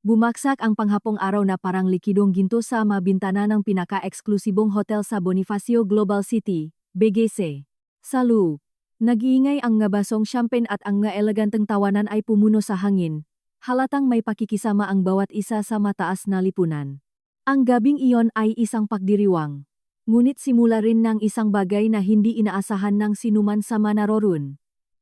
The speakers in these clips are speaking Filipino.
Bumaksak ang panghapong araw na parang likidong ginto sa mabintana ng pinaka-eksklusibong hotel sa Bonifacio Global City, BGC. Sa loob, nag-iingay ang nga basong champagne at ang nga eleganteng tawanan ay pumuno sa hangin. Halatang may pakikisama ang bawat isa sa mataas na lipunan. Ang gabing iyon ay isang pagdiriwang. Ngunit simula rin ng isang bagay na hindi inaasahan ng sinuman sa manarorun.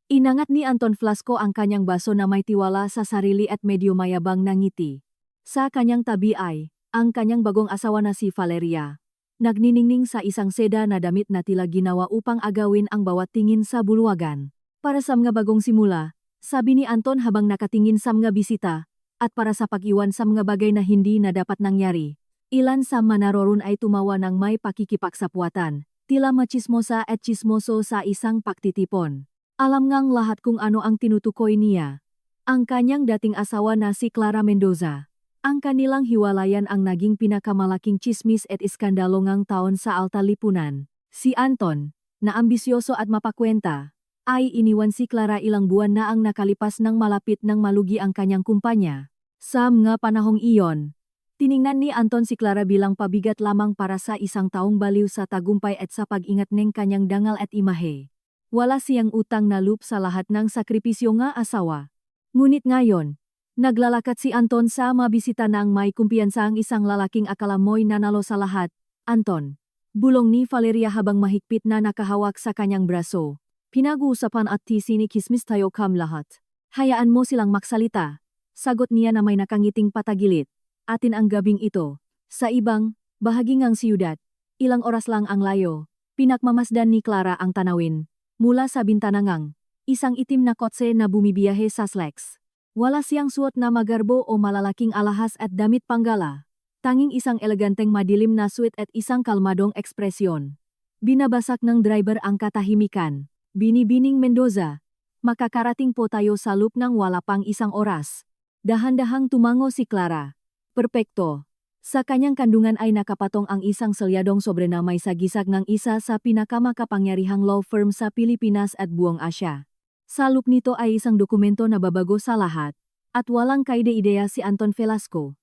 Inangat ni Anton Flasco ang kanyang baso na may tiwala sa sarili at medyo mayabang na ngiti. Sa kanyang tabi ay, ang kanyang bagong asawa na si Valeria. Nagniningning sa isang seda na damit na tila ginawa upang agawin ang bawat tingin sa bulwagan. Para sa mga bagong simula, sabi ni Anton habang nakatingin sa mga bisita, at para sa pag-iwan sa mga bagay na hindi na dapat nangyari. Ilan sa manarorun ay tumawa ng may pakikipagsapwatan, tila machismosa at chismoso sa isang pagtitipon. Alam ngang lahat kung ano ang tinutukoy niya. Ang kanyang dating asawa na si Clara Mendoza. Ang kanilang hiwalayan ang naging pinakamalaking chismis at iskandalo ngang taon sa alta lipunan. Si Anton, na ambisyoso at mapakwenta, ay iniwan si Clara ilang buwan na ang nakalipas nang malapit nang malugi ang kanyang kumpanya. Sa mga panahong iyon, tiningnan ni Anton si Clara bilang pabigat lamang para sa isang taong baliw sa tagumpay at sa pag-ingat ng kanyang dangal at imahe. Wala siyang utang na loob sa lahat ng sakripisyo nga asawa. Ngunit ngayon, naglalakat si Anton sa mabisita ng may kumpiyansa ang isang lalaking akala mo'y nanalo sa lahat. Anton, bulong ni Valeria habang mahigpit na nakahawak sa kanyang braso. Pinag-uusapan at sinikismis tayo kam lahat. Hayaan mo silang maksalita. Sagot niya na may nakangiting patagilit. Atin ang gabing ito. Sa ibang, bahagi ngang siyudad, ilang oras lang ang layo. Pinakmamasdan ni Clara ang tanawin. Mula sa bintana ngang, isang itim na kotse na bumibiyahe sa sleks. Wala siyang suot na magarbo o malalaking alahas at damit panggala. Tanging isang eleganteng madilim na suit at isang kalmadong ekspresyon. Binabasak ng driver ang katahimikan. Binibining Mendoza, makakarating po tayo sa loop ng wala pang isang oras. Dahan-dahang tumango si Clara. Perpekto. Sa kanyang kandungan ay nakapatong ang isang selyadong sobre na may sagisag ng isa sa pinakamakapangyarihang law firm sa Pilipinas at buong Asya. Sa loop nito ay isang dokumento na babago sa lahat, at walang kaide-ideya si Anton Velasco.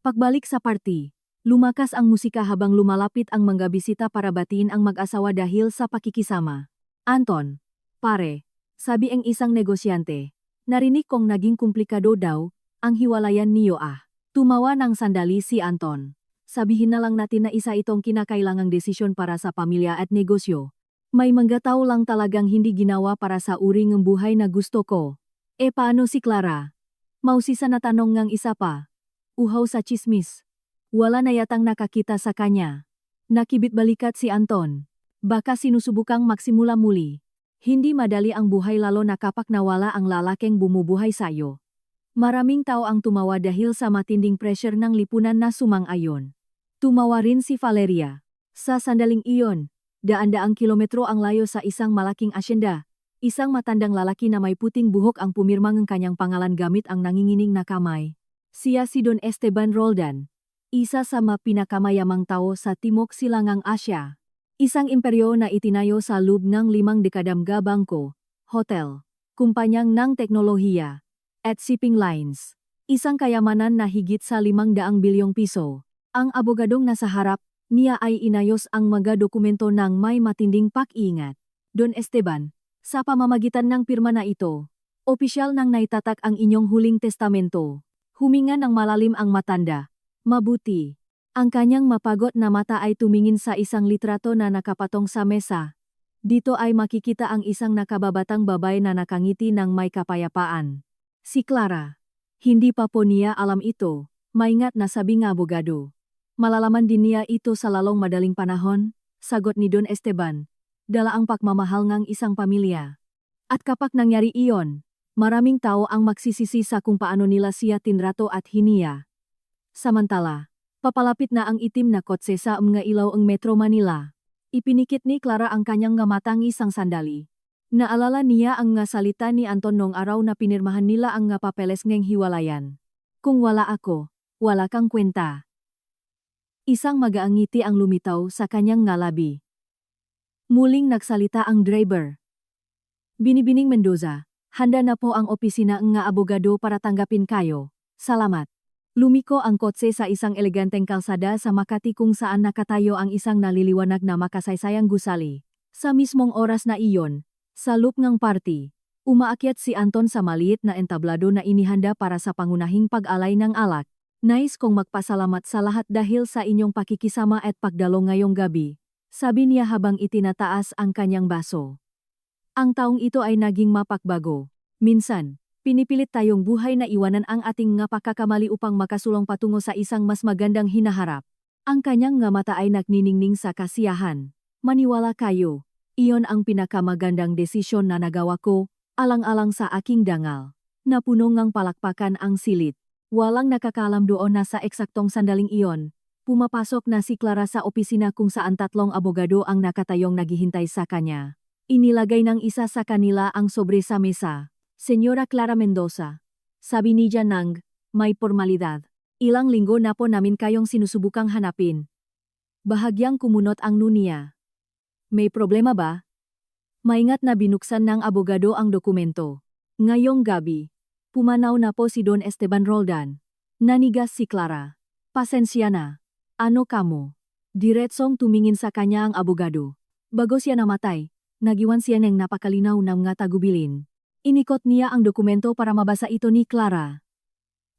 Pagbalik sa party, lumakas ang musika habang lumalapit ang mga bisita para batiin ang mag-asawa dahil sa pakikisama. Anton, pare, sabi ang isang negosyante, narinig kong naging komplikado daw, ang hiwalayan niyo ah. Tumawa ng sandali si Anton. Sabihin na lang natin na isa itong kinakailangang desisyon para sa pamilya at negosyo. May mga tao lang talagang hindi ginawa para sa uri ng buhay na gusto ko. E paano si Clara? Mausisa na tanong ngang isa pa. Uhaw sa chismis. Wala na yatang nakakita sa kanya. Nakibit balikat si Anton. Baka sinusubukang magsimula muli. Hindi madali ang buhay lalo na kapag nawala ang lalaking bumubuhay sa'yo. Maraming tao ang tumawa dahil sa matinding pressure ng lipunan na sumang-ayon. Tumawa rin si Valeria. Sa sandaling iyon, daan-daang kilometro ang layo sa isang malaking asyenda. Isang matandang lalaki na may puting buhok ang pumirma ng kanyang pangalan gamit ang nangingining na kamay. Siya si Don Esteban Roldan, isa sa mga pinakamayamang tao sa Timog Silangang Asya. Isang imperyo na itinayo sa loob ng 5 dekadang bangko, hotel, kumpanyang ng teknolohiya, at shipping lines. Isang kayamanan na higit sa 500 bilyong piso. Ang abogadong nasa harap niya ay inayos ang mga dokumento ng may matinding pag-iingat. Don Esteban, sa pamamagitan ng pirma na ito, opisyal nang naitatak ang inyong huling testamento. Huminga ng malalim ang matanda. Mabuti. Ang kanyang mapagod na mata ay tumingin sa isang litrato na nakapatong sa mesa. Dito ay makikita ang isang nakababatang babae na nakangiti ng may kapayapaan. Si Clara. Hindi pa po niya alam ito, maingat na sabi ng abogado. Malalaman din niya ito sa lalong madaling panahon, sagot ni Don Esteban. Dala ang pagmamahal ng isang pamilya. At kapag nangyari iyon, maraming tao ang magsisisi sa kung paano nila siya tinrato at hiniya. Samantala, papalapit na ang itim na kotse sa mga ilaw ng Metro Manila. Ipinikit ni Clara ang kanyang nga matang isang sandali. Naalala niya ang nga salita ni Anton nung araw na pinirmahan nila ang nga papeles ng hiwalayan. Kung wala ako, wala kang kwenta. Isang magaang ngiti ang lumitaw sa kanyang nga labi. Muling nagsalita ang driver. Binibining Mendoza, handa na po ang opisina nga abogado para tanggapin kayo. Salamat. Lumiko ang kotse sa isang eleganteng kalsada sa Makati kung saan nakatayo ang isang naliliwanag na makasaysayang gusali. Sa mismong oras na iyon, sa loop ng party, umaakyat si Anton sa maliit na entablado na inihanda para sa pangunahing pag-alay ng alak. Nais kong magpasalamat sa lahat dahil sa inyong pakikisama at pagdalo ngayong gabi, sabi niya habang itinataas ang kanyang baso. Ang taong ito ay naging mapakbago. Minsan, pinipilit tayong buhay na iwanan ang ating nga pagkakamali upang makasulong patungo sa isang mas magandang hinaharap. Ang kanyang nga mata ay nagniningning sa kasiyahan. Maniwala kayo, iyon ang pinakamagandang desisyon na nagawa ko, alang-alang sa aking dangal. Napuno ngang palakpakan ang silid. Walang nakakaalam doon na sa eksaktong sandaling iyon, pumapasok na si Clara sa opisina kung saan 3 abogado ang nakatayong naghihintay sa kanya. Inilagay ng isa sa kanila ang sobre sa mesa. Senyora Clara Mendoza, sabi ni Janang, may formalidad. Ilang linggo na po namin kayong sinusubukang hanapin. Bahagyang kumunot ang nunia. May problema ba? Maingat na binuksan ng abogado ang dokumento. Ngayong gabi, pumanaw na po si Don Esteban Roldan. Nanigas si Clara. Pasensya na. Ano kamo? Diretsong tumingin sa kanya ang abogado. Bago siya namatay, nagiwan siya ng napakalinaw na mga tagubilin. Inikot niya ang dokumento para mabasa ito ni Clara.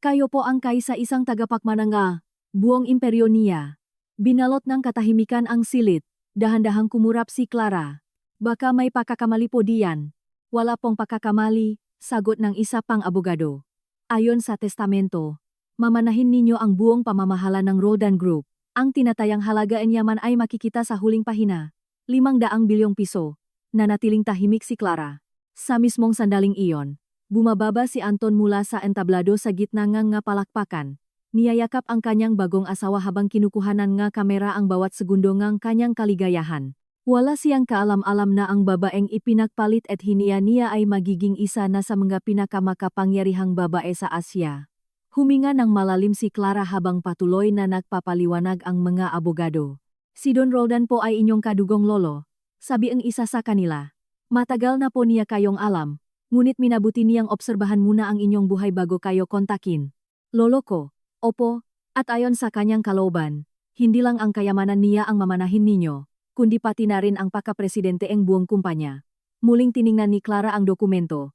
Kayo po ang kaisa isang tagapagmananga, buong imperyo niya. Binalot ng katahimikan ang silid, dahan-dahang kumurap si Clara. Baka may pagkakamali po diyan. Wala pong pagkakamali, sagot ng isa pang abogado. Ayon sa testamento, mamanahin ninyo ang buong pamamahala ng Roldan Group. Ang tinatayang halagaan yaman ay makikita sa huling pahina, 500 bilyong piso. Nanatiling tahimik si Clara. Sa mismong sandaling iyon, bumababa si Anton mula sa entablado sa gitna ng nga palakpakan. Niyayakap ang kanyang bagong asawa habang kinukuhanan nga kamera ang bawat segundo ng kanyang kaligayahan. Wala siyang kaalam-alam na ang babaeng ipinagpalit at hiniya niya ay magiging isa na sa mga pinakamakapangyarihang babae sa Asya. Huminga ng malalim si Clara habang patuloy na nagpapaliwanag ang mga abogado. Si Don Roldan po ay inyong kadugong lolo, sabi ang isa sa kanila. Matagal na po niya kayong alam, ngunit minabuti niyang obserbahan muna ang inyong buhay bago kayo kontakin. Lolo ko, opo, at ayon sa kanyang kalooban, hindi lang ang kayamanan niya ang mamanahin ninyo, kundi pati na rin ang pagkapresidente ang buong kumpanya. Muling tiningnan ni Clara ang dokumento.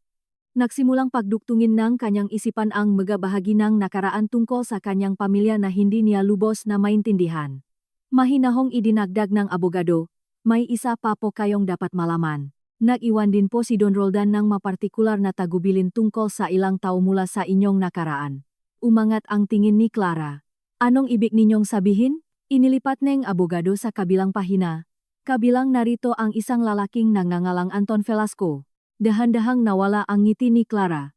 Nagsimulang pagduktungin ng kanyang isipan ang mga bahagi ng nakaraan tungkol sa kanyang pamilya na hindi niya lubos na maintindihan. Mahinahong idinagdag ng abogado, may isa pa po kayong dapat malaman. Nag-iwan din po si Don Roldan ng mapartikular na tagubilin tungkol sa ilang tao mula sa inyong nakaraan. Umangat ang tingin ni Clara. Anong ibig ninyong sabihin? Inilipat ng abogado sa kabilang pahina. Kabilang narito ang isang lalaking nangangalang Anton Velasco. Dahan-dahang nawala ang ngiti ni Clara.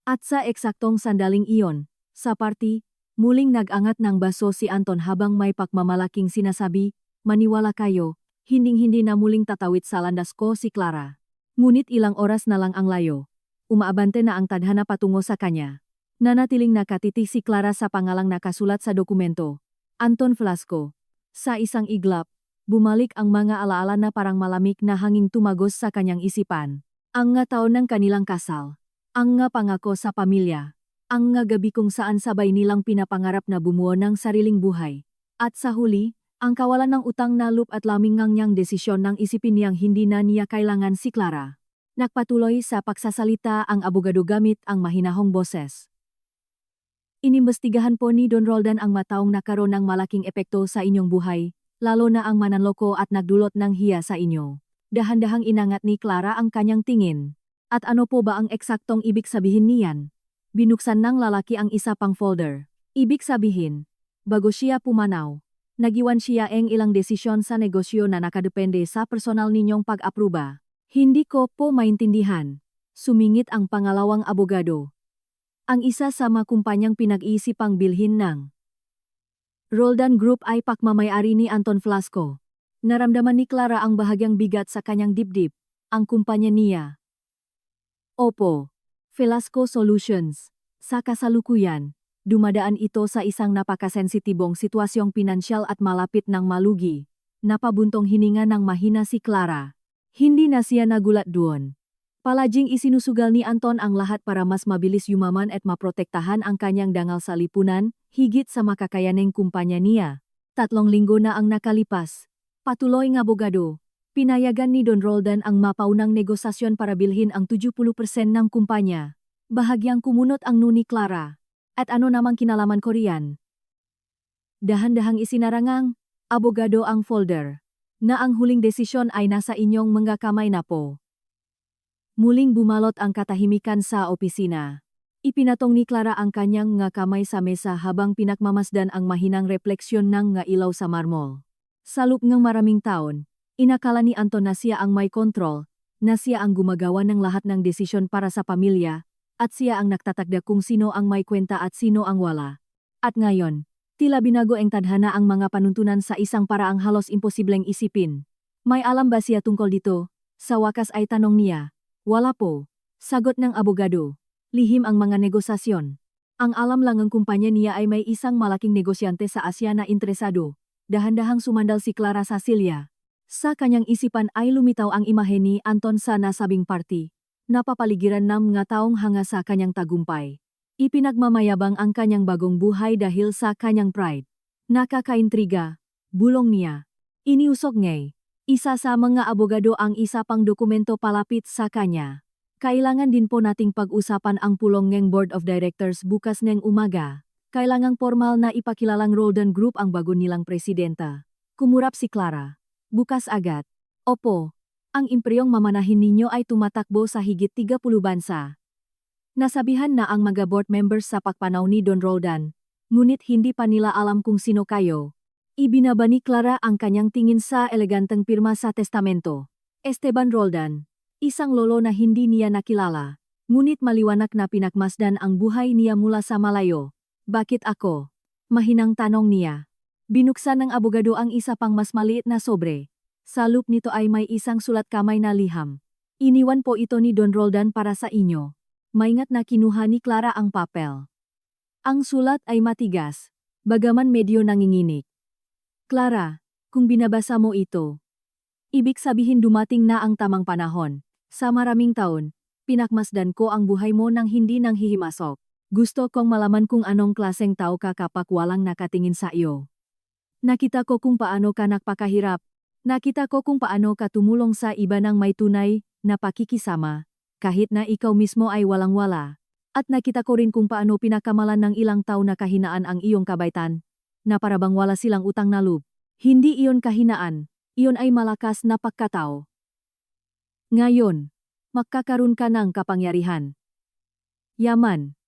At sa eksaktong sandaling iyon, sa party, muling nag-angat ng baso si Anton habang may pagmamalaking sinasabi, maniwala kayo, hinding-hindi na muling tatawid sa landas ko si Clara. Ngunit ilang oras na lang ang layo. Umaabante na ang tadhana patungo sa kanya. Nanatiling nakatitig si Clara sa pangalang nakasulat sa dokumento. Anton Velasco. Sa isang iglap, bumalik ang mga alaala na parang malamig na hanging tumagos sa kanyang isipan. Ang nga taon ng kanilang kasal. Ang nga pangako sa pamilya. Ang nga gabi kung saan sabay nilang pinapangarap na bumuo ng sariling buhay. At sa huli, ang kawalan ng utang na loob at laming ngang niyang desisyon nang isipin niyang hindi na niya kailangan si Clara. Nagpatuloy sa pagsasalita ang abogado gamit ang mahinahong boses. Inimbestigahan po ni Don Roldan ang mataong nakaroon ng malaking epekto sa inyong buhay, lalo na ang mananloko at nagdulot ng hiya sa inyo. Dahan-dahang inangat ni Clara ang kanyang tingin. At ano po ba ang eksaktong ibig sabihin niyan? Binuksan ng lalaki ang isa pang folder. Ibig sabihin, bago siya pumanaw, nagiwan siya ang ilang desisyon sa negosyo na nakadepende sa personal ninyong pag-apruba. Hindi ko po maintindihan. Sumingit ang pangalawang abogado. Ang isa sa mga kumpanyang pinag-iisipang bilhin ng Roldan Group ay pakmamayari ni Anton Velasco. Naramdaman ni Clara ang bahagyang bigat sa kanyang dibdib, ang kumpanya niya. Opo, Velasco Solutions. Sa kasalukuyan, dumadaan ito sa isang napakasensitibong sitwasyong pinansyal at malapit ng malugi. Napabuntong hininga ng mahina si Clara. Hindi na siya nagulat doon. Palaging isinusugal ni Anton ang lahat para mas mabilis yumaman at maprotektahan ang kanyang dangal sa lipunan, higit sa makakayaneng kumpanya niya. 3 linggo na ang nakalipas. Patuloy ng abogado. Pinayagan ni Don Roldan ang mapaunang negosasyon para bilhin ang 70% ng kumpanya. Bahagyang kumunot ang nuni Clara. At ano namang kinalaman ko riyan? Dahan-dahang isinarangang, abogado ang folder. Na ang huling desisyon ay nasa inyong mga kamay na po. Muling bumalot ang katahimikan sa opisina. Ipinatong ni Clara ang kanyang nga kamay sa mesa habang pinakmamasdan ang mahinang refleksyon ng nga ilaw sa marmol. Sa loob ng maraming taon, inakala ni Anton na siya ang may kontrol, na siya ang gumagawa ng lahat ng desisyon para sa pamilya, at siya ang nagtatakda kung sino ang may kwenta at sino ang wala. At ngayon, tila binago ang tadhana ang mga panuntunan sa isang paraang halos imposibleng isipin. May alam ba siya tungkol dito? Sa wakas ay tanong niya. Wala po. Sagot ng abogado. Lihim ang mga negosasyon. Ang alam lang ng kumpanya niya ay may isang malaking negosyante sa Asya na interesado. Dahan-dahang sumandal si Clara sa silya. Sa kanyang isipan ay lumitaw ang imahe ni Anton sa nasabing party. Napapaligiran ng mga taong hanga sa kanyang tagumpay. Ipinagmamayabang ang kanyang bagong buhay dahil sa kanyang pride. Nakakaintriga. Bulong niya. Iniusog ngay. Isa sa mga abogado ang isa pang dokumento palapit sa kanya. Kailangan din po nating pag-usapan ang pulong ng Board of Directors bukas ng umaga. Kailangang formal na ipakilalang Roldan Group ang bago nilang presidenta. Kumurap si Clara. Bukas agad. Opo. Ang impreyong mamanahin ninyo ay tumatakbo sa higit 30 bansa. Nasabihan na ang mga board members sa pagpanaw ni Don Roldan. Ngunit hindi pa nila alam kung sino kayo. Ibinaba ni Clara ang kanyang tingin sa eleganteng pirma sa testamento. Esteban Roldan. Isang lolo na hindi niya nakilala. Ngunit maliwanag na pinakmasdan ang buhay niya mula sa malayo. Bakit ako? Mahinang tanong niya. Binuksan ng abogado ang isa pang mas maliit na sobre. Sa loob nito ay may isang sulat kamay na liham. Iniwan po ito ni Don Roldan para sa inyo. Maingat na kinuha ni Clara ang papel. Ang sulat ay matigas. Bagaman medyo nanginginig. Clara, kung binabasa mo ito, ibig sabihin dumating na ang tamang panahon. Sa maraming taon, pinakmasdan ko ang buhay mo nang hindi nang hihimasok. Gusto kong malaman kung anong klaseng tao ka kapag walang nakatingin sa iyo. Nakita ko kung paano ka nagpakahirap. Nakita ko kung paano ka tumulong sa iba ng may tunay na pakikisama, kahit na ikaw mismo ay walang-wala. At nakita ko rin kung paano pinakamalan ng ilang tao na kahinaan ang iyong kabaitan. Na parabang wala silang utang na loob. Hindi iyon kahinaan, iyon ay malakas na pagkatao. Ngayon, magkakaroon ka ng kapangyarihan, yaman,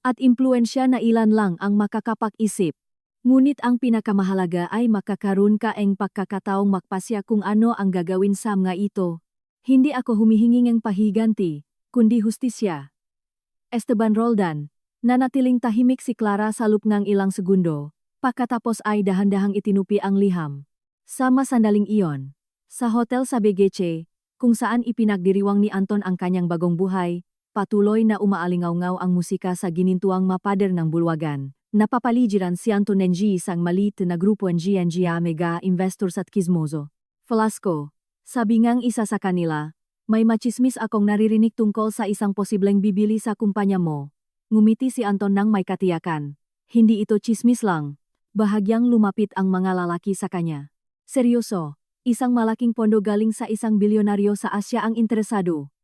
at impluensya na ilan lang ang makakapag-isip. Ngunit ang pinakamahalaga ay makakaroon ka ng pagkakataong magpasya kung ano ang gagawin sa mga ito. Hindi ako humihingi ng pahiganti, kundi hustisya. Esteban Roldan, nanatiling tahimik si Clara sa loob ng ilang segundo. Pagkatapos ay dahan-dahang itinupi ang liham. Sama sandaling iyon, sa hotel sa Begeche, kung saan ipinagdiriwang ni Anton ang kanyang bagong buhay, patuloy na umaalingaw-ngaw ang musika sa ginintuang mapader ng bulwagan. Napapaligiran si Anton ng isang maliit na grupo ng mega investors at kismoso. Velasco, sabi ngang isa sa kanila, may machismis akong naririnig tungkol sa isang posibleng bibili sa kumpanya mo. Ngumiti si Anton nang may katiyakan. Hindi ito chismis lang. Bahagyang lumapit ang mga lalaki sa kanya. Seryoso, isang malaking pondo galing sa isang bilyonaryo sa Asya ang interesado.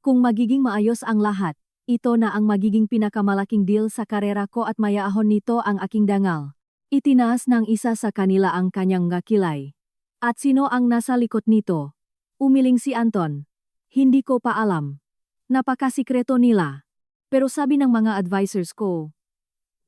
Kung magiging maayos ang lahat, ito na ang magiging pinakamalaking deal sa karera ko at mayaahon nito ang aking dangal. Itinaas ng isa sa kanila ang kanyang ngakilay. At sino ang nasa likod nito? Umiling si Anton. Hindi ko pa alam. Napakasikreto nila. Pero sabi ng mga advisors ko,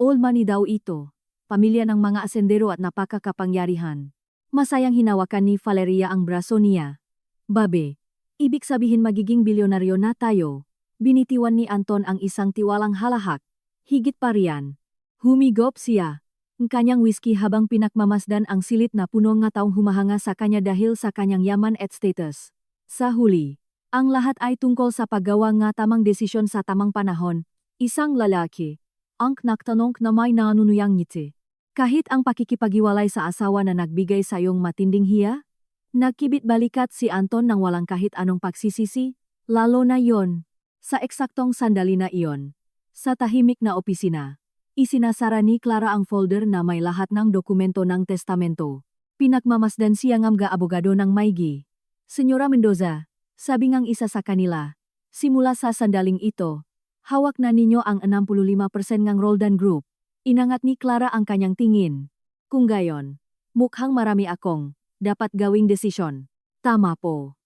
old money daw ito. Pamilya ng mga asendero at napakakapangyarihan. Masayang hinawakan ni Valeria ang braso niya. Babe, ibig sabihin magiging bilyonaryo na tayo. Binitiwan ni Anton ang isang tiwalang halahak. Higit pa riyan. Humigop siya. Ang kanyang whisky habang pinakmamasdan ang silit na puno nga taong humahanga sa kanya dahil sa kanyang yaman at status. Sa huli, ang lahat ay tungkol sa paggawa nga tamang desisyon sa tamang panahon. Isang lalaki. Ang nagtanong na may nanunuyang ngiti. Kahit ang pakikipagiwalay sa asawa na nagbigay sa iyong matinding hiya? Nagkibit balikat si Anton nang walang kahit anong pagsisisi, Lalo na yon, sa eksaktong sandali na iyon. Sa tahimik na opisina, isinasara ni Clara ang folder na may lahat ng dokumento ng testamento. Pinagmamasdan siya ng abogado ng maigi. Senyora Mendoza, sabi ngang isa sa kanila, simula sa sandaling ito, hawak na ninyo ang 65% ng Roldan Group. Inangat ni Clara ang kanyang tingin. Kung gayon, mukhang marami akong dapat gawing desisyon. Tama po.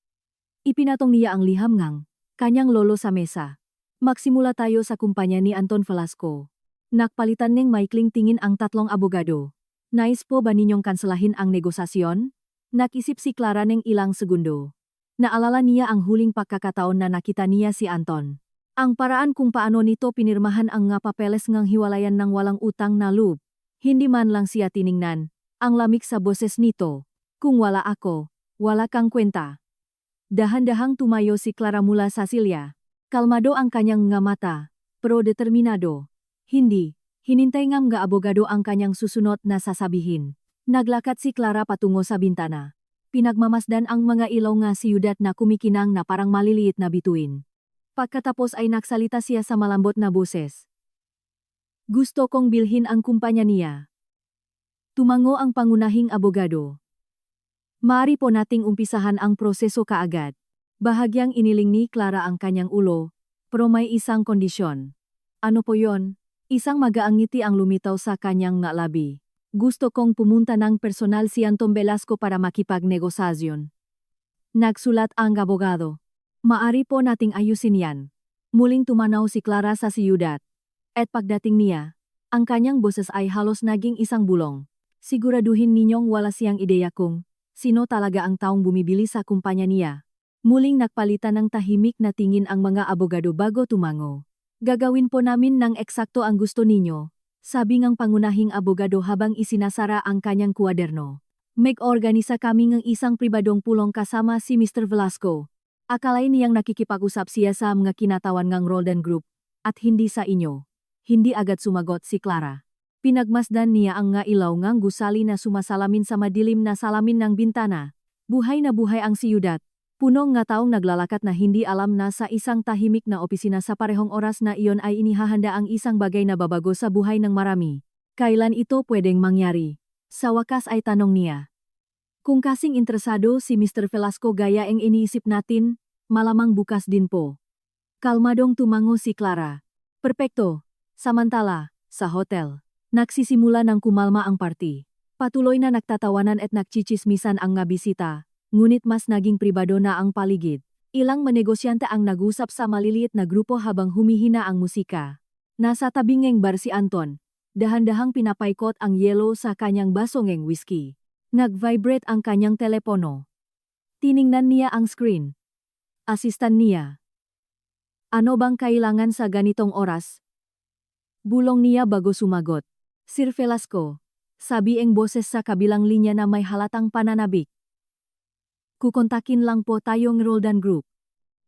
Ipinatong niya ang liham ngang kanyang lolo sa mesa. Magsimula tayo sa kumpanya ni Anton Velasco. Nakpalitan ng maikling tingin ang tatlong abogado. Nais po ba ninyong kanselahin ang negosasyon? Nakisip si Clara ng ilang segundo. Naalala niya ang huling pagkakataon na nakita niya si Anton. Ang paraan kung paano nito pinirmahan ang nga papeles ngang hiwalayan ng walang utang na loob. Hindi man lang siya tiningnan. Ang lamig sa boses nito. Kung wala ako, wala kang kwenta. Dahan-dahang tumayo si Clara mula sa silya. Kalmado ang kanyang nga mata, pero determinado. Hindi, hinintay ngam nga abogado ang kanyang susunod na sasabihin. Naglakad si Clara patungo sa bintana. Pinagmamasdan ang mga ilaw nga siyudad na kumikinang na parang maliliit na bituin. Pagkatapos ay nagsalita siya sa malambot na boses. Gusto kong bilhin ang kumpanya niya. Tumango ang pangunahing abogado. Maaari po nating umpisahan ang proseso kaagad. Bahagyang iniling ni Clara ang kanyang ulo, pero may isang kondisyon. Ano po yon? Isang magaang ngiti ang lumitaw sa kanyang nga labi. Gusto kong pumunta ng personal si Anton Velasco para makipagnegosasyon. Nagsulat ang abogado. Maari po nating ayusin yan. Muling tumanaw si Clara sa siyudad. At pagdating niya, ang kanyang boses ay halos naging isang bulong. Siguraduhin ninyong wala siyang ideya kung sino talaga ang taong bumibili sa kumpanya niya. Muling nagpalitan ng tahimik na tingin ang mga abogado bago tumango. Gagawin po namin ng eksakto ang gusto ninyo, sabi ng pangunahing abogado habang isinasara ang kanyang kuwaderno. Mag-organisa kami ng isang pribadong pulong kasama si Mr. Velasco. Akalain niyang nakikipag-usap siya sa mga kinatawan ng Roldan Group, at hindi sa inyo. Hindi agad sumagot si Clara. Pinagmasdan niya ang nga ilaw ngang gusali na sumasalamin sa madilim na salamin ng bintana. Buhay na buhay ang siyudad. Punong nga taong naglalakat na hindi alam na sa isang tahimik na opisina sa parehong oras na iyon ay inihahanda ang isang bagay na babago sa buhay ng marami. Kailan ito pwedeng mangyari? Sa wakas ay tanong niya. Kung kasing interesado si Mr. Velasco gaya ang iniisip natin, malamang bukas din po. Kalmadong tumango si Clara. Perpekto. Samantala, sa hotel, nagsisimula ng kumalma ang party. Patuloy na nagtatawanan at nagchichismisan ang nga bisita. Ngunit mas naging pribado na ang paligid. Ilang manegosyante ang nag-usap sa maliliit na grupo habang humihina ang musika. Nasa tabing ng bar si Anton. Dahan-dahang pinapaikot ang yelo sa kanyang baso ng whiskey. Nag-vibrate ang kanyang telepono. Tiningnan niya ang screen. Asistan niya. Ano bang kailangan sa ganitong oras? Bulong niya bago sumagot. Sir Velasco, sabi ang boses sa kabilang linya na may halatang pananabik. Kukontakin lang po tayong Roldan Group.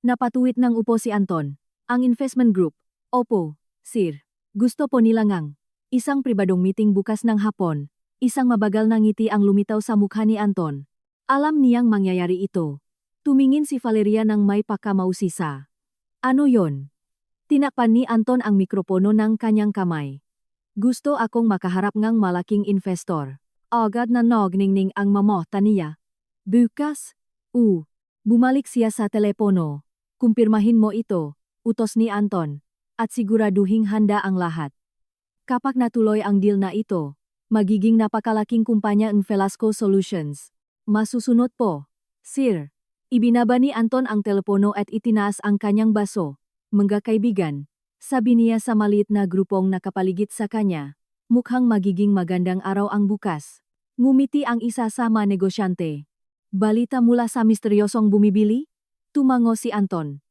Napatuwid ng upo si Anton. Ang investment group. Opo, sir. Gusto po nila ngang isang pribadong meeting bukas ng hapon. Isang mabagal na ngiti ang lumitaw sa mukha ni Anton. Alam niyang mangyayari ito. Tumingin si Valeria ng may pakamausisa. Ano yon? Tinakpan ni Anton ang mikropono ng kanyang kamay. Gusto akong makaharap ngang malaking investor. Agad na nogningning ang mamota niya. Bukas? Bumalik siya sa telepono. Kumpirmahin mo ito, utos ni Anton. At siguraduhing handa ang lahat. Kapag natuloy ang deal na ito, magiging napakalaking kumpanya ng Velasco Solutions. Masusunod po. Sir. Ibinaba ni Anton ang telepono at itinaas ang kanyang baso. Mga kaibigan, sabi niya sa maliit na grupong nakapaligid sa kanya. Mukhang magiging magandang araw ang bukas. Ngumiti ang isa sa mga negosyante. Balita mula sa misteryosong bumibili? Tumango si Anton.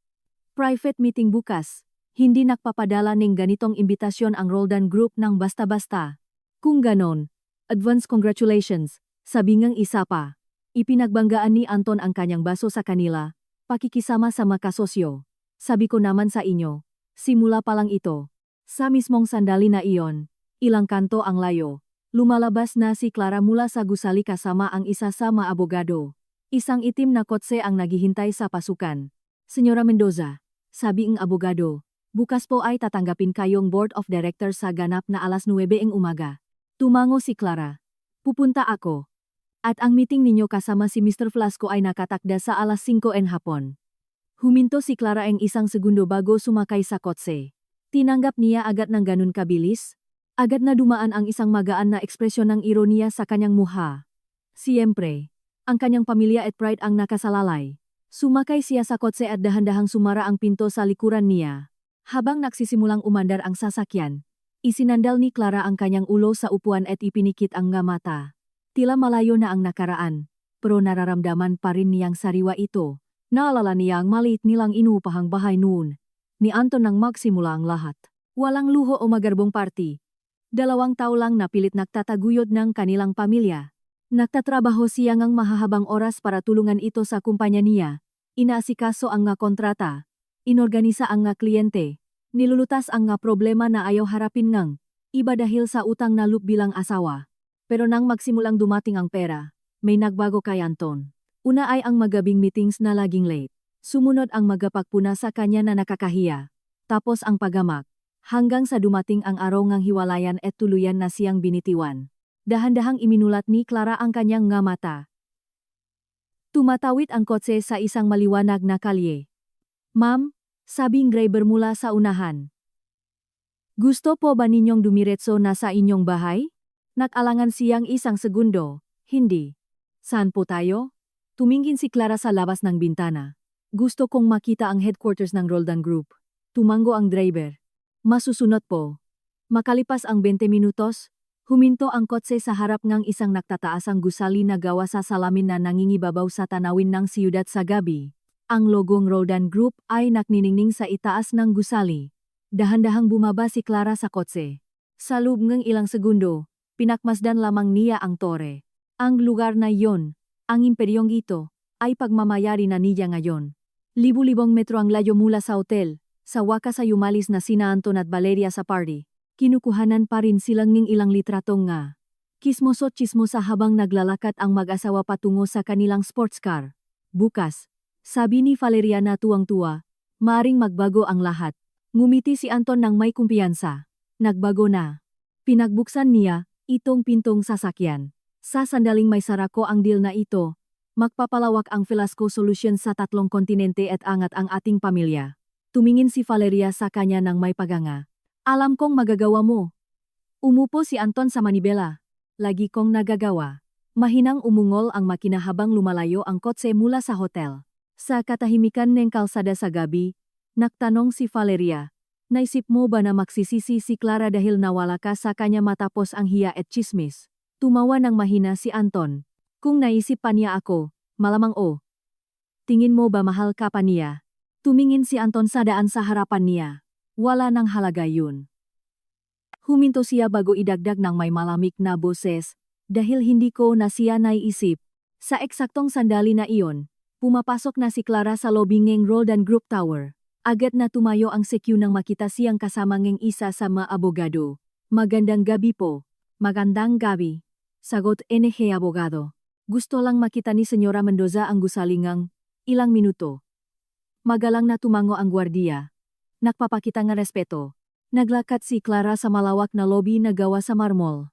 Private meeting bukas. Hindi nakpapadala ng ganitong imbitasyon ang Roldan Group ng basta-basta. Kung ganon, advance congratulations, sabi ngang isa pa. Ipinagbanggaan ni Anton ang kanyang baso sa kanila, pakikisama sa makasosyo. Sabi ko naman sa inyo, simula pa lang ito. Sa mismong sandali na iyon, ilang kanto ang layo. Lumalabas na si Clara mula sa gusali kasama ang isa sa mga abogado. Isang itim na kotse ang naghihintay sa pasukan. Senyora Mendoza, sabi ng abogado, bukas po ay tatanggapin kayong board of directors sa ganap na alas 9 ng umaga. Tumango si Clara. Pupunta ako. At ang meeting ninyo kasama si Mr. Flasco ay nakatakda sa alas 5 ng hapon. Huminto si Clara ang isang segundo bago sumakay sa kotse. Tinanggap niya agad ng ganun kabilis. Agad na dumaan ang isang magaan na ekspresyon ng ironiya sa kanyang mukha. Siyempre, ang kanyang pamilya at pride ang nakasalalay. Sumakay siya sa kotse at dahan-dahang sumara ang pinto sa likuran niya. Habang nagsisimulang umandar ang sasakyan, isinandal ni Clara ang kanyang ulo sa upuan at ipinikit ang nga mata. Tila malayo na ang nakaraan, pero nararamdaman pa rin niyang sariwa ito. Naalala niya ang maliit nilang inuupahang bahay noon. Ni Anton nang magsimula ang lahat. Walang luho o magarbong party. 2 taon lang na pilit nagtataguyod ng kanilang pamilya. Nagtatrabaho siya ngang mahahabang oras para tulungan ito sa kumpanya niya. Inaasikaso ang nga kontrata. Inorganisa ang nga kliyente. Nilulutas ang nga problema na ayaw harapin ngang. Iba dahil sa utang na loop bilang asawa. Pero nang magsimulang dumating ang pera, may nagbago kay Anton. Una ay ang magabing meetings na laging late. Sumunod ang magapagpuna sa kanya na nakakahiya. Tapos ang pagamak. Hanggang sa dumating ang araw ngang hiwalayan at tuluyan na siyang binitiwan. Dahan-dahang iminulat ni Clara ang kanyang nga mata. Tumatawid ang kotse sa isang maliwanag na kalye. Ma'am, sabing driver mula sa unahan. Gusto po ba ninyong dumiretso na sa inyong bahay? Nag-alangan siyang isang segundo. Hindi. Saan po tayo? Tumingin si Clara sa labas ng bintana. Gusto kong makita ang headquarters ng Roldan Group. Tumango ang driver. Masusunod po. Makalipas ang 20 minutos, huminto ang kotse sa harap ng isang nagtataasang gusali na gawa sa salamin na nangingibabaw sa tanawin ng siyudad sa gabi. Ang logong Roldan Group ay nakniningning sa itaas ng gusali. Dahan-dahang bumaba si Clara sa kotse. Sa loob ng ilang segundo, pinakmasdan lamang niya ang tore. Ang lugar na iyon, ang imperyong ito, ay pagmamayari na niya ngayon. Libu-libong metro ang layo mula sa hotel. Sa wakas ay umalis na sina Anton at Valeria sa party. Kinukuhanan pa rin silang ng ilang litratong nga. Kismoso chismosa habang naglalakad ang mag-asawa patungo sa kanilang sports car. Bukas, sabi ni Valeria na tuwang-tuwa, maaring magbago ang lahat. Ngumiti si Anton nang may kumpiyansa. Nagbago na. Pinagbuksan niya, itong pintong sasakyan. Sa sandaling may sarako ang deal na ito, magpapalawak ang Velasco Solutions sa 3 kontinente at angat ang ating pamilya. Tumingin si Valeria sa kanya nang may paganga. Alam kong magagawa mo. Umupo si Anton sa manibela. Lagi kong nagagawa. Mahinang umungol ang makina habang lumalayo ang kotse mula sa hotel. Sa katahimikan ng kalsada sa gabi, nagtanong si Valeria. Naisip mo ba na magsisisi si Clara dahil nawala ka sa kanya matapos ang hiya at chismis? Tumawa ng mahina si Anton. Kung naisip pa niya ako, malamang o. Tingin mo ba mahal ka pa niya? Tumingin si Anton sa daan sa harapan niya. Wala nang halaga yun. Huminto siya bago idagdag ng may malamig na boses, dahil hindi ko na siya naiisip. Sa eksaktong sandali na iyon, pumapasok na si Clara sa lobby ng Roldan Group Tower. Agad na tumayo ang CQ nang makita siyang kasama ng isa sa mga abogado. Magandang gabi po. Magandang gabi. Sagot NG abogado. Gusto lang makita ni Senyora Mendoza ang gusalingang ilang minuto. Magalang na tumango ang gwardiya. Nagpapakita ng respeto. Naglakad si Clara sa malawak na lobby na gawa sa marmol.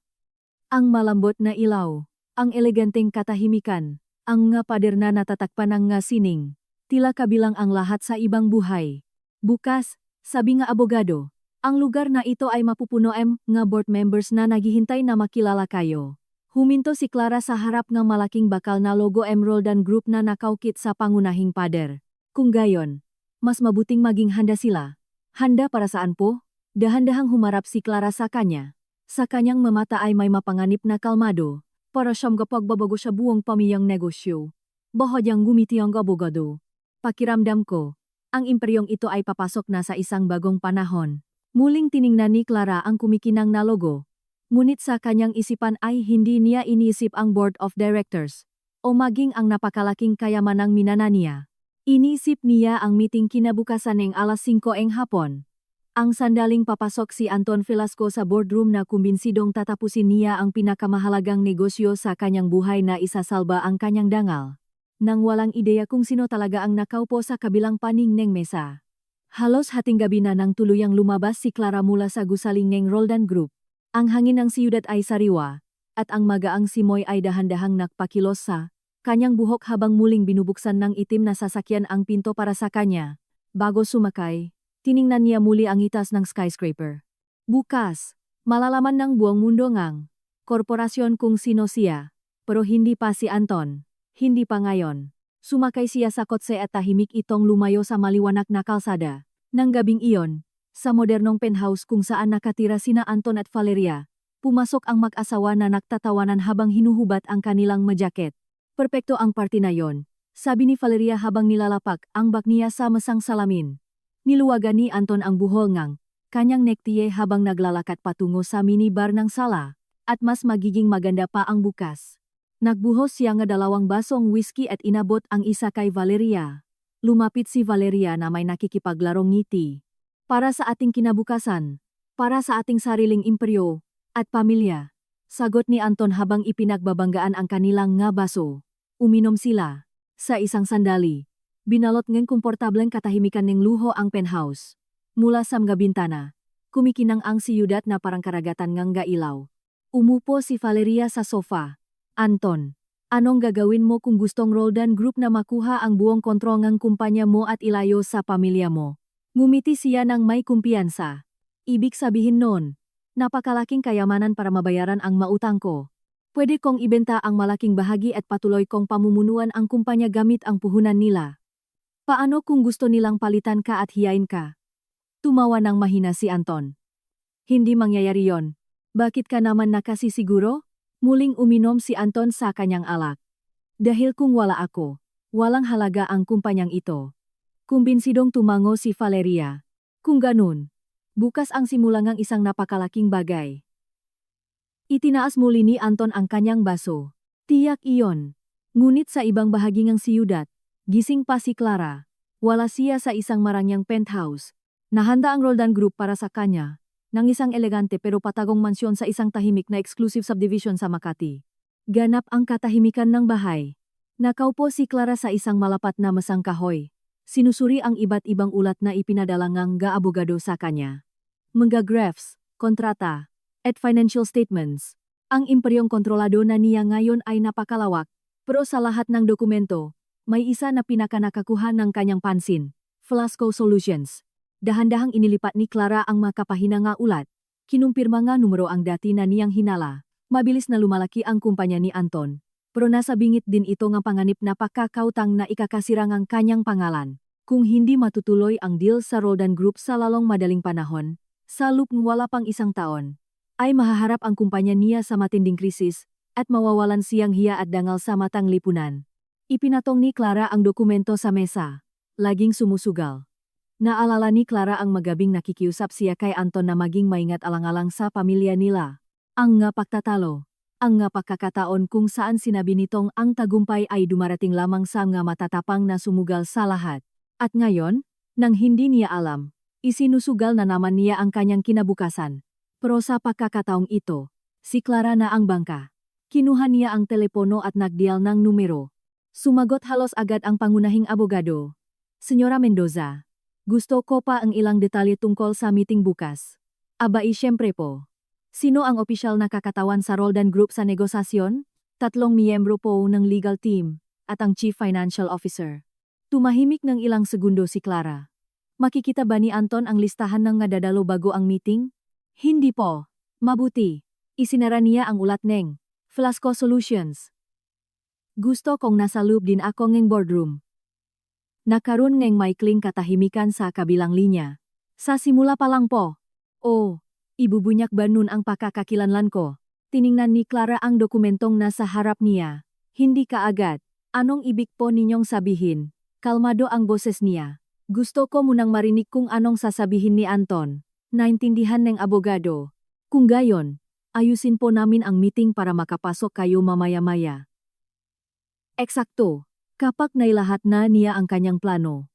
Ang malambot na ilaw, ang eleganteng katahimikan, ang nga pader na natatakpan ng nga sining. Tila kabilang ang lahat sa ibang buhay. Bukas, sabi nga abogado, ang lugar na ito ay mapupuno nga board members na naghihintay na makilala kayo. Huminto si Clara sa harap ng malaking bakal na logo Roldan Group na nakaukit sa pangunahing pader. Kung gayon, mas mabuting maging handa sila. Handa para saan po? Dahan-dahang humarap si Clara sa kanya. Sa kanyang mamata ay may mapanganib na kalmado, para siyang kapagbabago sa buong pamiyang negosyo. Bahagyang gumiti ang abogado. Pakiramdam ko, ang imperyong ito ay papasok na sa isang bagong panahon. Muling tiningnan ni Clara ang kumikinang na logo. Ngunit sa kanyang isipan ay hindi niya iniisip ang board of directors, o maging ang napakalaking kayamanang minana niya. Inisip niya ang meeting kinabukasan ng alas 5 ng hapon. Ang sandaling papasok si Anton Velasco sa boardroom na kumbinsidong tatapusin niya ang pinakamahalagang negosyo sa kanyang buhay na isasalba ang kanyang dangal. nang walang ideya kung sino talaga ang nakaupo sa kabilang paning ng mesa. Halos hating gabi na nang tuluyang lumabas si Clara mula sa gusaling ng Roldan Group. Ang hangin ng siyudad ay sariwa, at ang magaang simoy ay dahan-dahang nakpakilos sa kanyang buhok habang muling binubuksan ng itim na sasakyan ang pinto para sa kanya. Bago sumakay, tiningnan niya muli ang itas ng skyscraper. Bukas, malalaman ng buong mundo ngang korporasyon kung sino siya, pero hindi pa si Anton, hindi pa ngayon. Sumakay siya sa kotse at tahimik itong lumayo sa maliwanag na kalsada. Nang gabing iyon, sa modernong penthouse kung saan nakatira sina Anton at Valeria, pumasok ang mag-asawa na nagtatawanan habang hinuhubad ang kanilang majaket. Perpekto ang party na yon, sabi ni Valeria habang nilalapak ang bag niya sa masang salamin. Niluwagan ni Anton ang buhol ngang kanyang necktie habang naglalakad patungo sa minibar ng sala, at mas magiging maganda pa ang bukas. Nagbuhos siya ng 2 basong whiskey at inabot ang isa kay Valeria. Lumapit si Valeria na may nakikipaglarong ngiti. Para sa ating kinabukasan, para sa ating sariling imperyo, at pamilya. Sagot ni Anton habang ipinagbabanggaan ang kanilang nga baso. Uminom sila. Sa isang sandali, binalot ng komportableng katahimikan ng luho ang penthouse. Mula sa mga bintana, kumikinang ang siyudad na parang karagatan ngang gailaw. Umupo si Valeria sa sofa. Anton, anong gagawin mo kung gustong Roldan Group na makuha ang buong kontrol ng kumpanya mo at ilayo sa pamilya mo? Ngumiti siya ng may kumpiyansa. Ibig sabihin nun, napakalaking kayamanan para mabayaran ang mautang ko. Pwede kong ibenta ang malaking bahagi at patuloy kong pamumunuan ang kumpanya gamit ang puhunan nila. Paano kung gusto nilang palitan ka at hiyain ka? Tumawa ng mahina si Anton. Hindi mangyayari yon. Bakit ka naman nakasisiguro? Muling uminom si Anton sa kanyang alak. Dahil kung wala ako, walang halaga ang kumpanyang ito. Kumbinsidong tumango si Valeria. Kung ganun, bukas ang simulangang isang napakalaking bagay. Itinaas muli ni Anton ang kanyang baso. Tiyak iyon. Ngunit sa ibang bahagi ng siyudad, gising pa si Clara. Wala siya sa isang marangyang penthouse. Nahanda ang Roldan Group para sa kanya, ng isang elegante pero patagong mansyon sa isang tahimik na exclusive subdivision sa Makati. Ganap ang katahimikan ng bahay. Nakaupo si Clara sa isang malapat na masang kahoy. Sinusuri ang iba't ibang ulat na ipinadala ngang ga-abogado sa kanya. Mga graphs, kontrata, at financial statements. Ang imperyong kontrolado na niya ngayon ay napakalawak, pero sa lahat ng dokumento, may isa na pinakanakakuha ng kanyang pansin, Flasco Solutions. Dahan-dahang inilipat ni Clara ang makapahina nga ulat. Kinumpirma nga numero ang dati na niyang hinala. Mabilis na lumalaki ang kumpanya ni Anton. Pero nasa bingit din ito ng panganib na pakakautang na ikakasirang ang kanyang pangalan. Kung hindi matutuloy ang deal sa Roldan Group sa lalong madaling panahon, sa loob ng wala pang 1 taon, ay mahaharap ang kumpanya niya sa matinding krisis at mawawalan siyang hiya at dangal sa matang lipunan. Ipinatong ni Clara ang dokumento sa mesa. Laging sumusugal. Naalala ni Clara ang magabing nakikiusap siya kay Anton na maging maingat alang-alang sa pamilya nila. Ang nga pagtatalo. Ang nga pagkakataon kung saan sinabi nitong ang tagumpay ay dumarating lamang sa nga matatapang na sumugal sa lahat. At ngayon, nang hindi niya alam, isinusugal na naman niya ang kanyang kinabukasan. Pero sa pagkakataong ito, si Clara na ang bangka. Kinuha niya ang telepono at nagdial ng numero. Sumagot halos agad ang pangunahing abogado. Senyora Mendoza. Gusto ko pa ang ilang detalye tungkol sa meeting bukas. Abay siyempre po. Sino ang opisyal na kakatawan sa Roldan Group sa negosasyon? 3 miyembro po ng legal team, at ang Chief Financial Officer. Tumahimik ng ilang segundo si Clara. Makikita ba ni Anton ang listahan ng nadadalo bago ang meeting? Hindi po. Mabuti. Isinara niya ang ulat ng Flasco Solutions. Gusto kong nasa loob din ako ng boardroom. Nakaroon ng maikling katahimikan sa kabilang linya. Sa simula pa lang po. Oh, ibubunyak ba nun ang pakakakilanlan ko? Tiningnan ni Clara ang dokumentong nasa harap niya. Hindi kaagad. Anong ibig po ninyong sabihin? Kalmado ang boses niya. Gusto ko munang marinig kung anong sasabihin ni Anton. Naintindihan ng abogado. Kung gayon, ayusin po namin ang meeting para makapasok kayo mamaya-maya. Eksakto. Kapag nailahat na niya ang kanyang plano.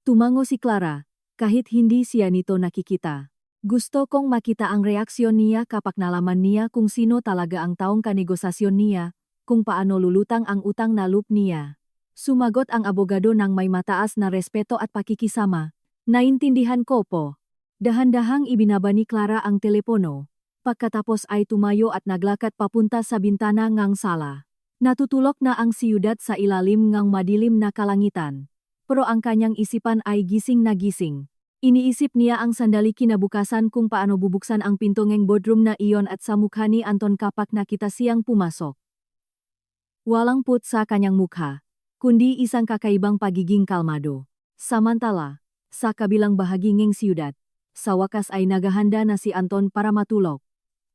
Tumango si Clara, kahit hindi siya nito nakikita. Gusto kong makita ang reaksyon niya kapag nalaman niya kung sino talaga ang taong kanegosasyon niya, kung paano lulutang ang utang na loob niya. Sumagot ang abogado ng may mataas na respeto at pakikisama. Naintindihan ko po. Dahan-dahang ibinaba ni Clara ang telepono. Pagkatapos ay tumayo at naglakad papunta sa bintana ngang sala. Natutulok na ang siyudad sa ilalim ngang madilim na kalangitan. Pero ang kanyang isipan ay gising na gising. Iniisip niya ang sandali kinabukasan kung paano bubuksan ang pinto ng boardroom na iyon at sa mukha ni Anton kapag nakita siyang pumasok. Walang put sa kanyang mukha, kundi isang kakaibang pagiging kalmado. Samantala, sa kabilang bahagi ng siyudad, sa wakas ay naghahanda na si Anton para matulog.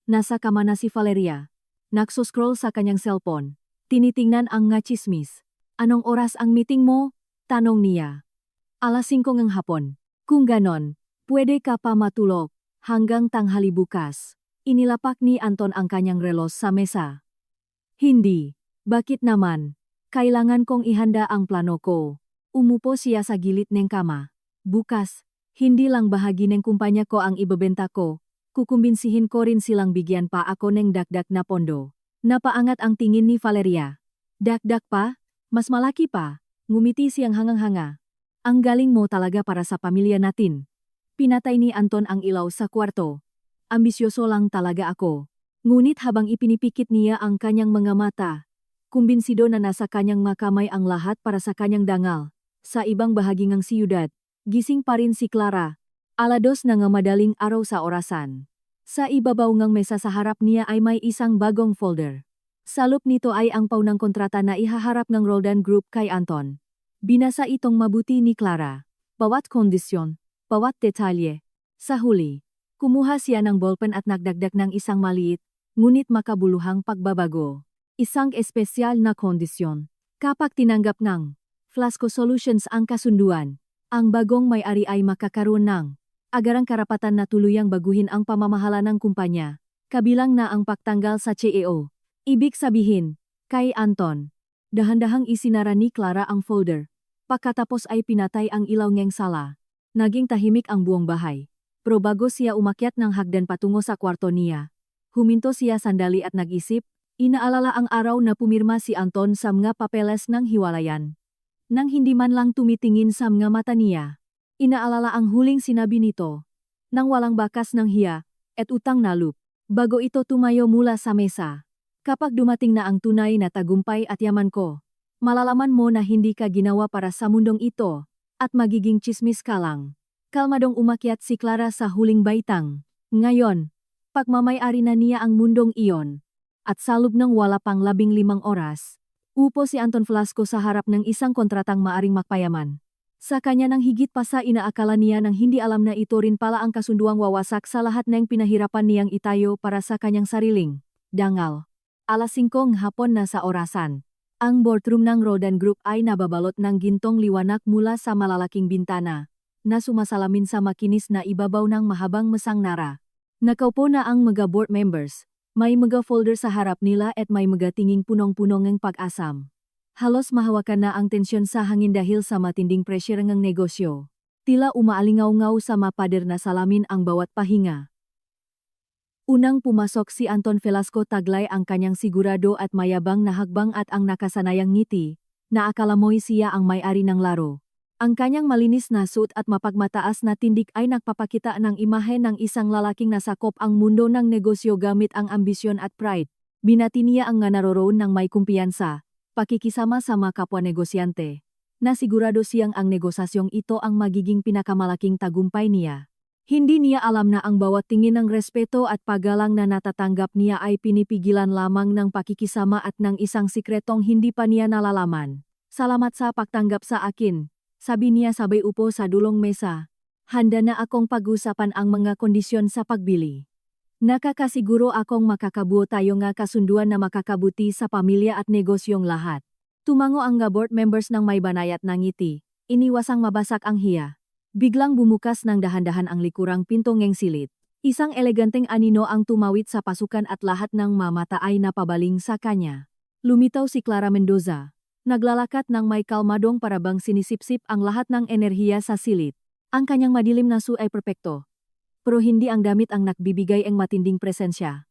Nasa kama na si Valeria. Nagsuscroll sa kanyang cellphone. Tinitingnan ang nga chismis. Anong oras ang meeting mo? Tanong niya. Alas 5 ng hapon. Kung ganon, pwede ka pa matulog hanggang tanghali bukas. Inilapak ni Anton ang kanyang relos sa mesa. Hindi. Bakit naman? Kailangan kong ihanda ang plano ko. Umupo siya sa gilid ng kama. Bukas, hindi lang bahagi ng kumpanya ko ang ibebenta ko. Kukumbinsihin ko rin silang bigyan pa ako ng dagdag na pondo. Napaangat ang tingin ni Valeria. Dagdag pa? Mas malaki pa. Ngumiti siyang hangang-hanga. Ang galing mo talaga para sa pamilya natin. Pinatay ni Anton ang ilaw sa kwarto. Ambisyoso lang talaga ako. Ngunit habang ipinipikit niya ang kanyang mga mata, kumbinsido na nasa kanyang makamay ang lahat para sa kanyang dangal. Sa ibang bahagi ng siyudad, gising pa rin si Clara. Alados na nga madaling araw sa orasan. Sa ibabaw ng mesa sa harap niya ay may isang bagong folder. Sa loob nito ay ang paunang kontrata na ihaharap ng Roldan Group kay Anton. Binasa itong mabuti ni Clara. Bawat kondisyon, bawat detalye. Sa huli, kumuha siya ng ballpen at nagdagdag ng isang maliit, ngunit makabuluhang pagbabago. Isang espesyal na kondisyon. Kapag tinanggap ng Flasco Solutions ang kasunduan, ang bagong may-ari ay makakaroon ng agarang karapatan na tuluyang baguhin ang pamamahala ng kumpanya, kabilang na ang pagtanggal sa CEO. Ibig sabihin, kay Anton. Dahan-dahang isinara ni Clara ang folder. Pagkatapos ay pinatay ang ilaw ng sala. Naging tahimik ang buong bahay. Pero bago siya umakyat ng hagdan patungo sa kwarto niya, huminto siya sandali at nag-isip, inaalala ang araw na pumirma si Anton sa mga papeles ng hiwalayan. Nang hindi man lang tumitingin sa mga mata niya, inaalala ang huling sinabi nito, nang walang bakas ng hiya, at utang na loob, bago ito tumayo mula sa mesa. Kapag dumating na ang tunay na tagumpay at yaman ko, malalaman mo na hindi ka ginawa para sa mundong ito, at magiging chismis ka lang. Kalmadong umakyat si Clara sa huling baitang. Ngayon, pagmamay-ari na niya ang mundong iyon. At sa loob ng wala pang 15 oras, upo si Anton Velasco sa harap ng isang kontratang maaring makpayaman. Sa kanya nang higit pa sa inaakala niya nang hindi alam na ito rin pala ang kasunduang wawasak sa lahat ng pinahirapan niyang itayo para sa kanyang sariling dangal. Alas 5 ng hapon na sa orasan. Ang boardroom ng Roldan Group ay nababalot ng gintong liwanag mula sa malalaking bintana, na sumasalamin sa makinis na ibabaw ng mahabang mesang nara. Nakaupo na ang mga board members. May mga folder sa harap nila at may mga tinging punong-puno ng pag-asam. Halos mahawakan na ang tensyon sa hangin dahil sa matinding pressure ng negosyo. Tila umaalingaw-ngaw sa mapader na salamin ang bawat pahinga. Unang pumasok si Anton Velasco taglay ang kanyang sigurado at mayabang na hakbang at ang nakasanayang ngiti, na akala mo'y siya ang may-ari ng laro. Ang kanyang malinis na suit at mapagmataas na tindig ay nagpapakita ng imahe ng isang lalaking nasakop ang mundo ng negosyo gamit ang ambisyon at pride. Binati niya ang naroroon ng may kumpiyansa, pakikisama sa mga kapwa negosyante, na sigurado siyang ang negosasyong ito ang magiging pinakamalaking tagumpay niya. Hindi niya alam na ang bawat tingin ng respeto at paggalang na natatanggap niya ay pinipigilan lamang ng pakikisama at ng isang sikretong hindi pa niya nalalaman. Salamat sa pagtanggap sa akin, sabi niya sabay upo sa dulong mesa. Handa na akong pag-usapan ang mga kondisyon sa pagbili. Nakakasiguro akong makakabuo tayo nga kasunduan na makakabuti sa pamilya at negosyong lahat. Tumango ang board members ng may banayat na ngiti, iniwasang mabasak ang hiya. Biglang bumukas ng dahan-dahan ang likurang pinto ng silid. Isang eleganteng anino ang tumawid sa pasukan at lahat ng mamata ay napabaling sa kanya. Lumitaw si Clara Mendoza. Naglalakat ng may kalmadong parabang sinisipsip ang lahat ng enerhiya sa silid. Ang kanyang madilim na suit ay perpekto. Pero hindi ang damit ang nagbibigay ng matinding presensya,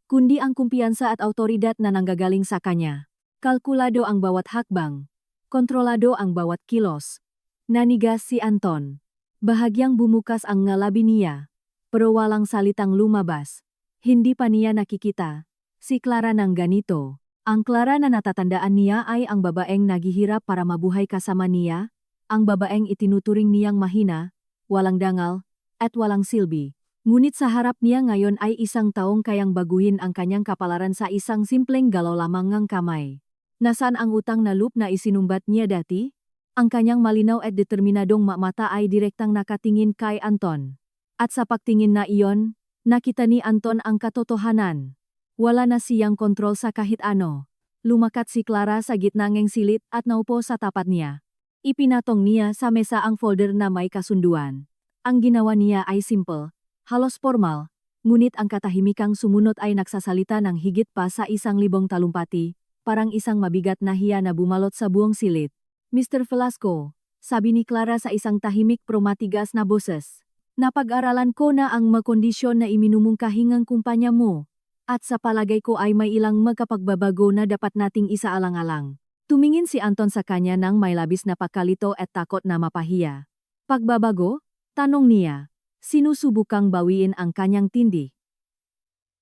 kundi ang kumpiyansa at autoridad na nanggagaling sa kanya. Kalkulado ang bawat hakbang. Kontrolado ang bawat kilos. Nanigas si Anton. Bahagyang bumukas ang ngalabi niya. Pero walang salitang lumabas. Hindi pa niya nakikita si Clara ng ganito. Ang Clara na natatandaan niya ay ang babaeng naghihirap para mabuhay kasama niya, ang babaeng itinuturing niyang mahina, walang dangal, at walang silbi. Ngunit sa harap niya ngayon ay isang taong kayang baguhin ang kanyang kapalaran sa isang simpleng galaw lamang ng kamay. Nasaan ang utang na loob na isinumbat niya dati? Ang kanyang malinaw at determinadong mata ay direktang nakatingin kay Anton. At sa pagtingin na iyon, nakita ni Anton ang katotohanan. Wala na siyang kontrol sa kahit ano. Lumakat si Clara sa gitna ng silid at naupo sa tapat niya. Ipinatong niya sa mesa ang folder na may kasunduan. Ang ginawa niya ay simple, halos formal, ngunit ang katahimikang sumunod ay nagsasalita ng higit pa sa 1,000 talumpati, parang isang mabigat na hiya na bumalot sa buong silid. Mr. Velasco, sabi ni Clara sa isang tahimik pero matigas na boses. Napag-aralan ko na ang makondisyon na iminumong kahingang kumpanya mo. At sa palagay ko ay may ilang magkapagbabago na dapat nating isaalang-alang. Tumingin si Anton sa kanya nang may labis na pagkalito at takot na mapahiya. Pagbabago? Tanong niya. Sinusubukang bawiin ang kanyang tindi.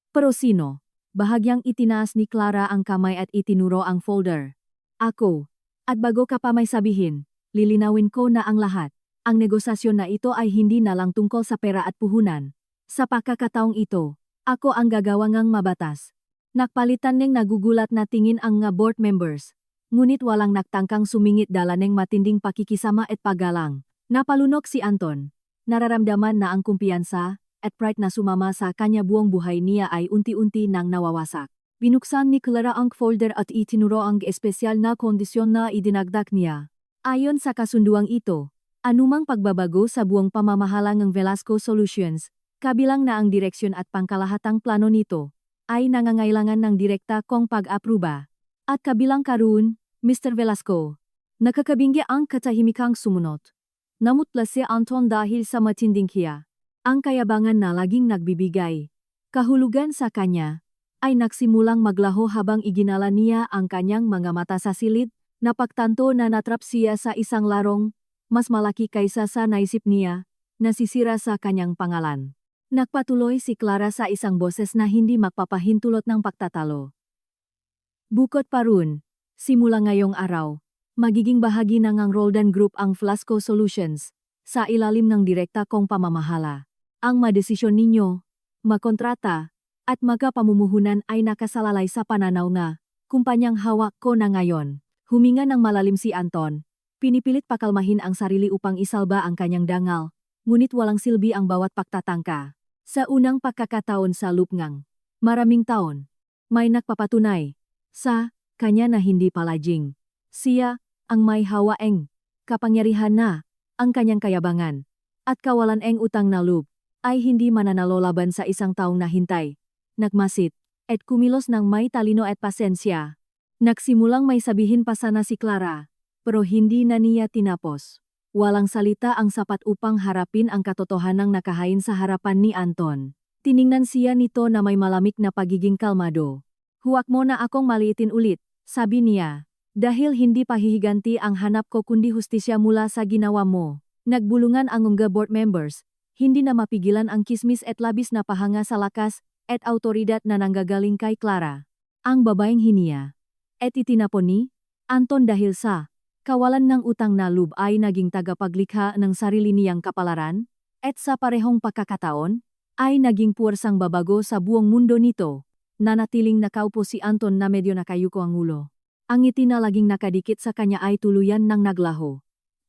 Pero sino? Bahagyang itinaas ni Clara ang kamay at itinuro ang folder. Ako. At bago ka pa may sabihin, lilinawin ko na ang lahat. Ang negosasyon na ito ay hindi na lang tungkol sa pera at puhunan. Sa pagkakataong ito, ako ang gagawa ngang mabatas. Nakpalitan ng nagugulat na tingin ang nga board members. Ngunit walang nagtangkang sumingit dala ng matinding pakikisama at paggalang. Napalunok si Anton. Nararamdaman na ang kumpiyansa at pride na sumama sa kanya buong buhay niya ay unti-unti nang nawawasak. Binuksan ni Clara ang folder at itinuro ang espesyal na kondisyon na idinagdag niya. Ayon sa kasunduang ito, anumang pagbabago sa buong pamamahala ng Velasco Solutions, kabilang na ang direksyon at pangkalahatang plano nito, ay nangangailangan ng direkta kong pag-apruba. At kabilang karoon, Mr. Velasco, nakakabinggi ang katahimikang sumunod. Namutla si Anton dahil sa matinding hiya. Ang kayabangan na laging nagbibigay kahulugan sa kanya, ay nagsimulang maglaho habang iginala niya ang kanyang mga mata sa silid, napagtanto na natrap siya sa isang larong, mas malaki kaysa sa naisip niya, nasisira sa kanyang pangalan. Nagpatuloy si Clara sa isang boses na hindi magpapahintulot ng pagtatalo. Bukod pa roon, simula ngayong araw, magiging bahagi ng ang Roldan Group ang Velasco Solutions, sa ilalim ng direkta kong pamamahala. Ang madesisyon ninyo, makontrata, at magkapamumuhunan ay nakasalalay sa pananaw na, kumpanyang hawak ko na ngayon. Huminga ng malalim si Anton, pinipilit pakalmahin ang sarili upang isalba ang kanyang dangal, ngunit walang silbi ang bawat pagtatangka. Sa unang pagkakataon sa lupngang maraming taon, may nagpapatunay sa kanya na hindi palaging. Siya ang may hawaeng kapangyarihan na ang kanyang kayabangan at kawalan ng utang na loob ay hindi mananalo laban sa isang taong nahintay, nagmasid, at kumilos ng may talino at pasensya. Nagsimulang may sabihin pa sana si Clara, pero hindi na niya tinapos. Walang salita ang sapat upang harapin ang katotohanang nakahain sa harapan ni Anton. Tiningnan siya nito na may malamig na pagiging kalmado. Huwag mo na akong maliitin ulit, sabi niya. Dahil hindi pahihiganti ang hanap ko kundi hustisya mula sa ginawa mo. Nagbulungan ang mga board members. Hindi na mapigilan ang kismis at labis na pahanga sa lakas at autoridad na nanggagaling kay Clara. Ang babaeng hiniya. At itinapon ni Anton dahil sa kawalan ng utang na loob ay naging tagapaglikha ng sarili niyang kapalaran, at sa parehong pagkakataon, ay naging puwersang babago sa buong mundo nito. Nanatiling nakaupo si Anton na medyo nakayuko ang ulo. Ang ngiti na laging nakadikit sa kanya ay tuluyan ng naglaho.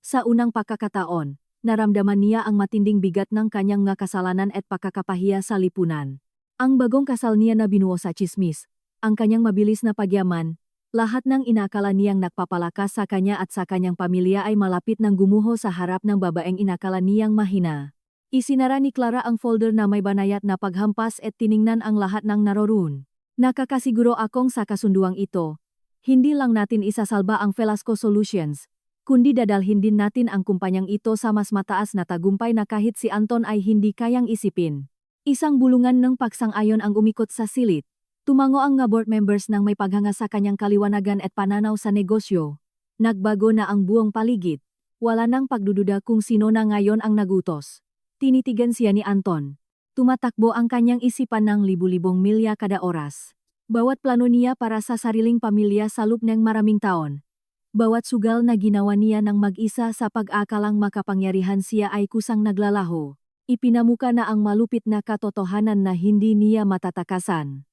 Sa unang pagkakataon, naramdaman niya ang matinding bigat ng kanyang nga kasalanan at pagkakapahiya sa lipunan. Ang bagong kasal niya na binuo sa tsismis, ang kanyang mabilis na pagyaman, lahat ng inakala niyang nagpapalakas sa kanya at sa kanyang pamilya ay malapit ng gumuho sa harap ng babaeng inakala niyang mahina. Isinara ni Clara ang folder na may banayat na paghampas at tiningnan ang lahat ng naroroon. Nakakasiguro akong sa kasunduang ito, hindi lang natin isasalba ang Velasco Solutions, kundi dadalhin din natin ang kumpanyang ito sa mas mataas na tagumpay na kahit si Anton ay hindi kayang isipin. Isang bulungan ng pagsang-ayon ang umikot sa silid. Tumango ang nga board members nang may paghanga sa kanyang kaliwanagan at pananaw sa negosyo. Nagbago na ang buong paligid. Wala nang pagdududa kung sino na ngayon ang nagutos. Tinitigan siya ni Anton. Tumatakbo ang kanyang isipan ng libu-libong milya kada oras. Bawat plano niya para sa sariling pamilya sa loob ng maraming taon. Bawat sugal na ginawa niya ng mag-isa sa pag-akalang makapangyarihan siya ay kusang naglalaho. Ipinamuka na ang malupit na katotohanan na hindi niya matatakasan.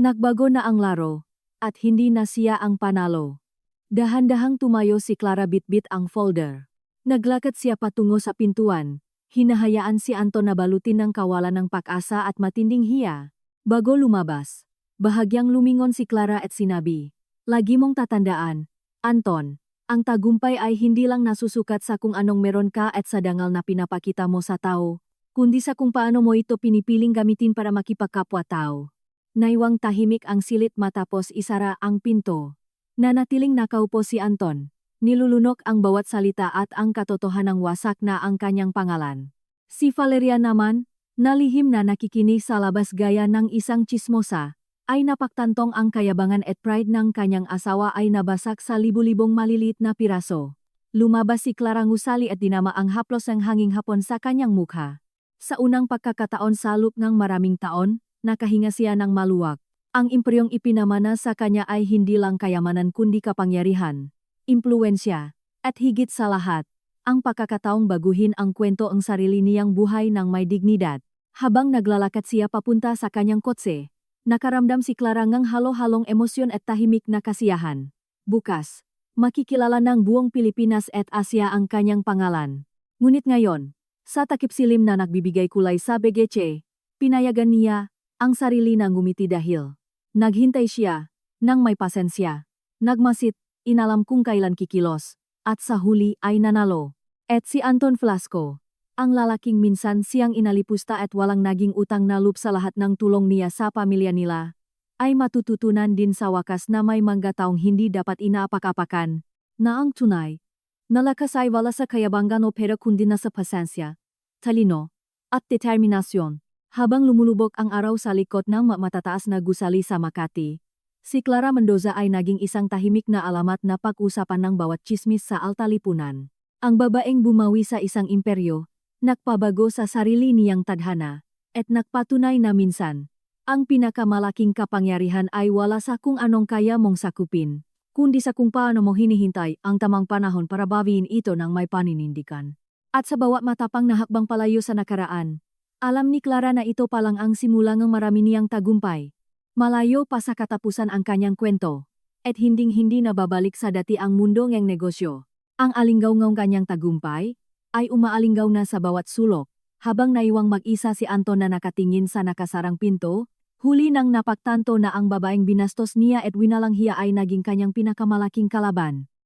Nagbago na ang laro, at hindi na siya ang panalo. Dahan-dahang tumayo si Clara bitbit ang folder. Naglakad siya patungo sa pintuan. Hinahayaan si Anton na balutin ng kawalan ng pag-asa at matinding hiya. Bago lumabas, bahagyang lumingon si Clara at sinabi, "Lagi mong tatandaan, Anton, ang tagumpay ay hindi lang nasusukat sa kung anong meron ka at sa dangal na pinapakita mo sa tao, kundi sa kung paano mo ito pinipiling gamitin para makipagkapwa-tao." Naiwang tahimik ang silit matapos isara ang pinto. Nanatiling nakaupo si Anton. Nilulunok ang bawat salita at ang katotohanang wasak na ang kanyang pangalan. Si Valeria naman, nalihim na nakikinig sa labas gaya ng isang tsismosa, ay napaktantong ang kayabangan at pride ng kanyang asawa ay nabasak sa libu-libong maliliit na piraso. Lumabas si Clara ngusali at dinama ang haplos ng hanging hapon sa kanyang mukha. Sa unang pagkakataon sa loob ng maraming taon, nakahinga siya ng maluwag. Ang imperyong ipinamana sa kanya ay hindi lang kayamanan kundi kapangyarihan, impluwensya, at higit sa lahat, ang pagkakataong baguhin ang kwento ang sarili niyang buhay ng may dignidad. Habang naglalakad siya papunta sa kanyang kotse, nakaramdam si Clara ng halo-halong emosyon at tahimik na kasiyahan. Bukas, makikilala ng buong Pilipinas at Asya ang kanyang pangalan. Ngunit ngayon, sa takip silim na nagbibigay kulay sa BGC, pinayagan niya ang sarili na ngumiti dahil naghintay siya nang may pasensya. Nagmasid, inalam kung kailan kikilos, at sa huli ay nanalo. At si Anton Velasco, ang lalaking minsan siyang inalipusta at walang naging utang na loob sa lahat ng tulong niya sa pamilya nila, ay matututunan din sa wakas na may mga taong hindi dapat inaapak-apakan, na ang tunay na lakas ay wala sa kayabangan o pera kundi na sa pasensya, talino, at determinasyon. Habang lumulubog ang araw sa likod ng matataas na gusali sa Makati, si Clara Mendoza ay naging isang tahimik na alamat na pag-usapan ng bawat tsismis sa alta lipunan. Ang babaeng bumawi sa isang imperyo, nagpabago sa sarili niyang tadhana, at nagpatunay na minsan, ang pinakamalaking kapangyarihan ay wala sa kung anong kaya mong sakupin, kundi sa kung paano mo hinihintay ang tamang panahon para bawiin ito ng may paninindigan. At sa bawat matapang na hakbang palayo sa nakaraan, alam ni Clara na ito palang ang simula ng marami niyang tagumpay. Malayo pa sa katapusan ang kanyang kwento, at hinding-hindi na babalik sa dati ang mundo ng negosyo. Ang alinggaw-ngaw kanyang tagumpay, ay umaalinggaw na sa bawat sulok, habang naiwang mag-isa si Anton na nakatingin sa nakasarang pinto, huli nang napagtanto na ang babaeng binastos niya at winalang hiya ay naging kanyang pinakamalaking kalaban.